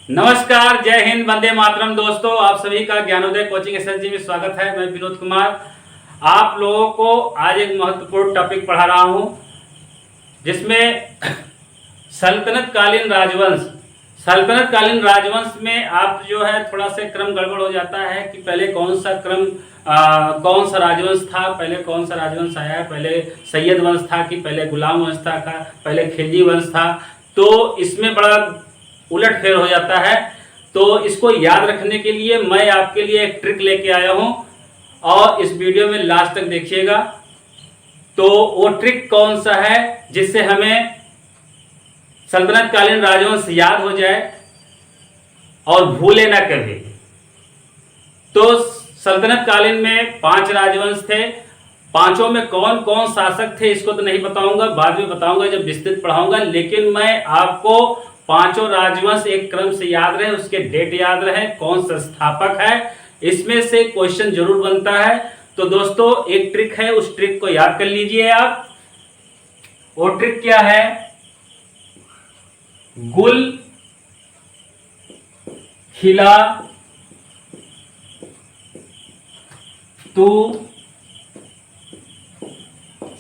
नमस्कार, जय हिंद, वंदे मातरम। दोस्तों, आप सभी का ज्ञानोदय कोचिंग एसएसजी में स्वागत है। मैं विनोद कुमार आप लोगों को आज एक महत्वपूर्ण टॉपिक पढ़ा रहा हूं, जिसमें सल्तनत कालीन राजवंश में आप जो है थोड़ा सा क्रम गड़बड़ हो जाता है कि पहले कौन सा राजवंश था, पहले कौन सा राजवंश आया, पहले सैयद वंश था कि पहले गुलाम वंश था, पहले खिलजी वंश था। तो इसमें बड़ा उलटफेर हो जाता है। तो इसको याद रखने के लिए मैं आपके लिए एक ट्रिक लेके आया हूं और इस वीडियो में लास्ट तक देखिएगा। तो वो ट्रिक कौन सा है जिससे हमें सल्तनत कालीन राजवंश याद हो जाए और भूले ना कभी। तो सल्तनत कालीन में 5 राजवंश थे। पांचों में कौन कौन शासक थे इसको तो नहीं बताऊंगा, बाद में बताऊंगा जब विस्तृत पढ़ाऊंगा। लेकिन मैं आपको पांचों राजवंश एक क्रम से याद रहे, उसके डेट याद रहे, कौन संस्थापक है, इसमें से क्वेश्चन जरूर बनता है। तो दोस्तों, एक ट्रिक है, उस ट्रिक को याद कर लीजिए आप। वो ट्रिक क्या है? गुल खिला तू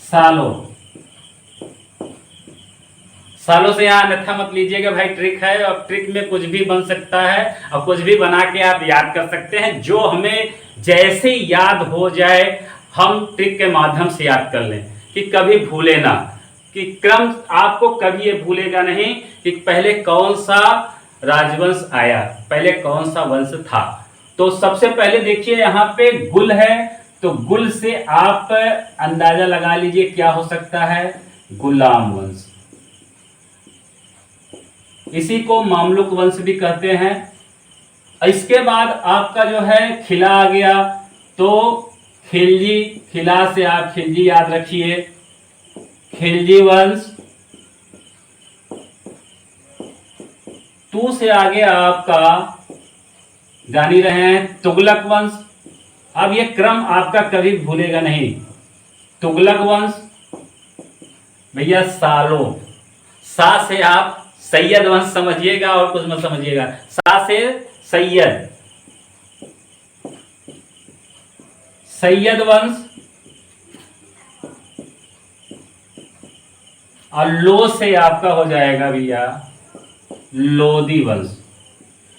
सालों से यहां अन्यथा मत लीजिएगा भाई, ट्रिक है और ट्रिक में कुछ भी बन सकता है और कुछ भी बना के आप याद कर सकते हैं। जो हमें जैसे याद हो जाए हम ट्रिक के माध्यम से याद कर लें कि कभी भूले ना, कि क्रम आपको कभी ये भूलेगा नहीं कि पहले कौन सा राजवंश आया, पहले कौन सा वंश था। तो सबसे पहले देखिए यहां पे गुल है, तो गुल से आप अंदाजा लगा लीजिए क्या हो सकता है, गुलाम वंश। इसी को मामलुक वंश भी कहते हैं। इसके बाद आपका जो है खिला आ गया, तो खिलजी, खिला से आप खिलजी याद रखिए, खिलजी वंश। तू से आगे आपका जान ही रहे हैं तुगलक वंश। अब ये क्रम आपका कभी भूलेगा नहीं। तुगलक वंश भैया सालों, सा से आप सैयद वंश समझिएगा और कुछ मत समझिएगा। सा से सैयद वंश, और लो से आपका हो जाएगा भैया लोदी वंश।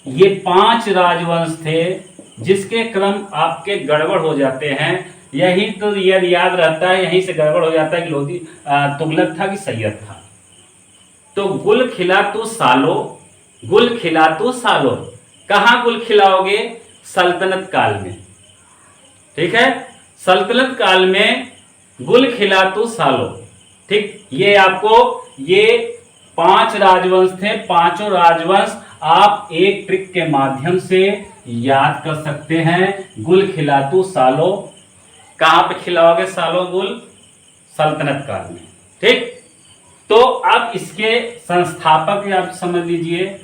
ये 5 राजवंश थे जिसके क्रम आपके गड़बड़ हो जाते हैं। यही तो याद रहता है, यहीं से गड़बड़ हो जाता है कि लोदी तुगलक था कि सैयद था। तो गुल खिला तू सालो, गुल खिला तू सालो, कहां गुल खिलाओगे? सल्तनत काल में, ठीक है। सल्तनत काल में गुल खिला तू सालो, ठीक। ये आपको ये 5 राजवंश थे, पांचों राजवंश आप एक ट्रिक के माध्यम से याद कर सकते हैं। गुल खिला तू सालो, कहां पे खिलाओगे सालो गुल? सल्तनत काल में, ठीक। तो अब इसके संस्थापक आप समझ लीजिए।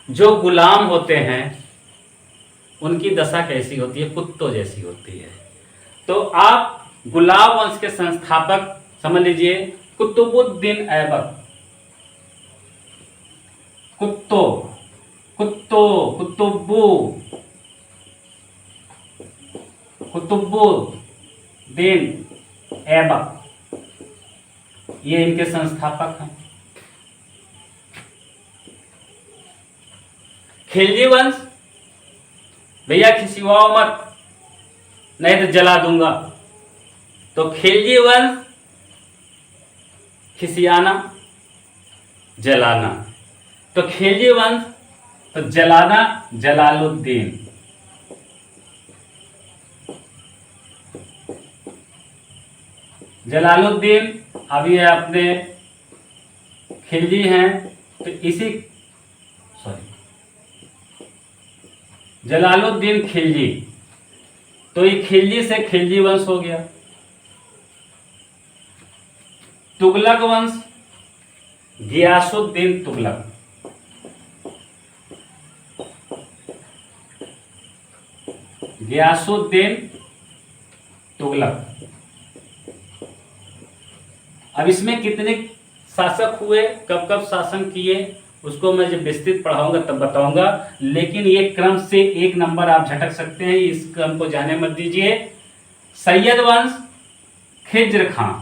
जो गुलाम होते हैं उनकी दशा कैसी होती है? कुत्तों जैसी होती है। तो आप गुलाम वंश के संस्थापक समझ लीजिए कुतुबुद्दीन ऐबक। कुतुबुद्दीन ऐबक, ये इनके संस्थापक हैं। खिलजी वंश भैया खिसिवाओ मत, नहीं तो जला दूंगा। तो खिलजी वंश, खिसियाना, जलाना। तो खिलजी वंश, तो जलाना जलालुद्दीन। जलालुद्दीन अब ये अपने खिलजी हैं, तो इसी जलालुद्दीन खिलजी, तो ये खिलजी से खिलजी वंश हो गया। तुगलक वंश, गियासुद्दीन तुगलक। गियासुद्दीन तुगलक। अब इसमें कितने शासक हुए, कब कब शासन किए, उसको मैं जब विस्तृत पढ़ाऊंगा तब बताऊंगा। लेकिन ये क्रम से एक नंबर आप झटक सकते हैं, इस क्रम को जाने मत दीजिए। सैयद वंश, खिज्र खां,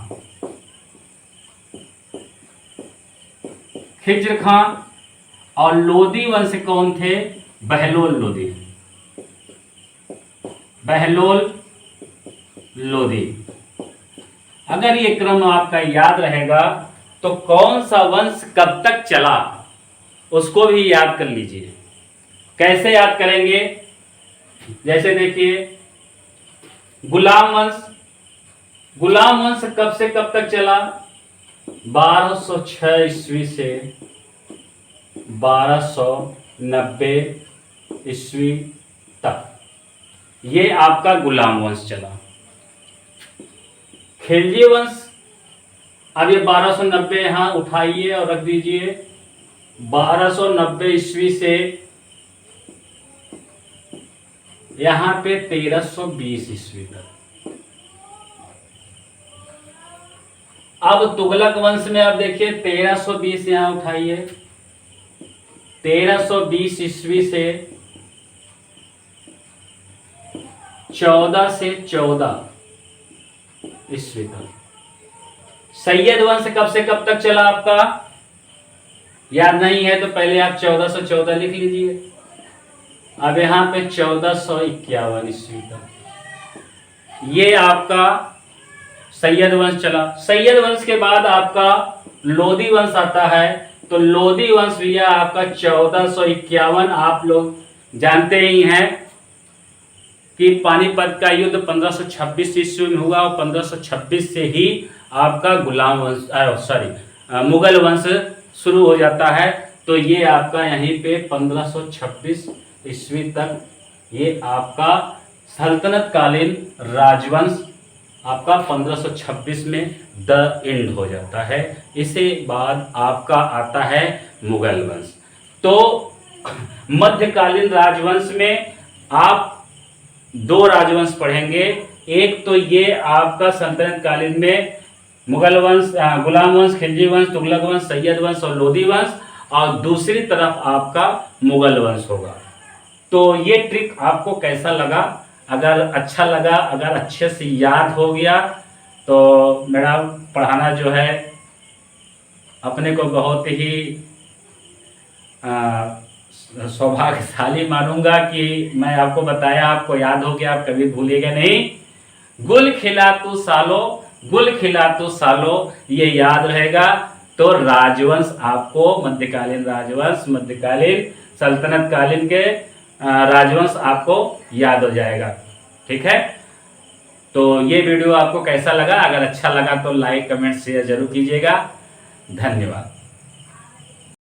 खिज्र खां और लोदी वंश कौन थे? बहलोल लोदी, बहलोल लोदी। अगर ये क्रम आपका याद रहेगा तो कौन सा वंश कब तक चला उसको भी याद कर लीजिए। कैसे याद करेंगे? जैसे देखिए, गुलाम वंश, गुलाम वंश कब से कब तक चला? 1206 ईस्वी से 1290 ईस्वी तक ये आपका गुलाम वंश चला। खिलजी वंश, अब ये 1290 यहां उठाइए और रख दीजिए। 1290 ईस्वी से यहां पे 1320 ईस्वी तक। अब तुगलक वंश में आप देखिए 1320 यहां उठाइए, 1320 ईस्वी से 14 से 14 ईस्वी तक। सैयद वंश कब से कब तक चला आपका? याद नहीं है तो पहले आप 1414 लिख लीजिए। अब यहां पे 1451 ईस्वी तक ये आपका सैयद वंश चला। सैयद वंश के बाद आपका लोदी वंश आता है, तो लोदी वंश भैया आपका 1451। आप लोग जानते ही हैं कि पानीपत का युद्ध 1526 ईस्वी में हुआ और 1526 से ही आपका गुलाम वंश मुगल वंश शुरू हो जाता है। तो ये आपका यहीं पे 1526 ईस्वी तक ये आपका सल्तनत कालीन राजवंश आपका 1526 में द एंड हो जाता है। इसे बाद आपका आता है मुगल वंश। तो मध्यकालीन राजवंश में आप दो राजवंश पढ़ेंगे। एक तो ये आपका सल्तनत कालीन में मुगल वंश, गुलाम वंश, खिलजी वंश, तुगलक वंश, सैयद वंश और लोदी वंश, और दूसरी तरफ आपका मुगल वंश होगा। तो ये ट्रिक आपको कैसा लगा? अगर अच्छा लगा, अगर अच्छे से याद हो गया तो मेरा पढ़ाना जो है अपने को बहुत ही सौभाग्यशाली मानूंगा कि मैं आपको बताया, आपको याद हो गया, आप कभी भूलिएगा नहीं। गुल खिला तू सालो, गुल खिला तू सालो, ये याद रहेगा। तो राजवंश आपको, मध्यकालीन राजवंश, मध्यकालीन सल्तनत कालीन के राजवंश आपको याद हो जाएगा। ठीक है, तो ये वीडियो आपको कैसा लगा? अगर अच्छा लगा तो लाइक, कमेंट, शेयर जरूर कीजिएगा। धन्यवाद।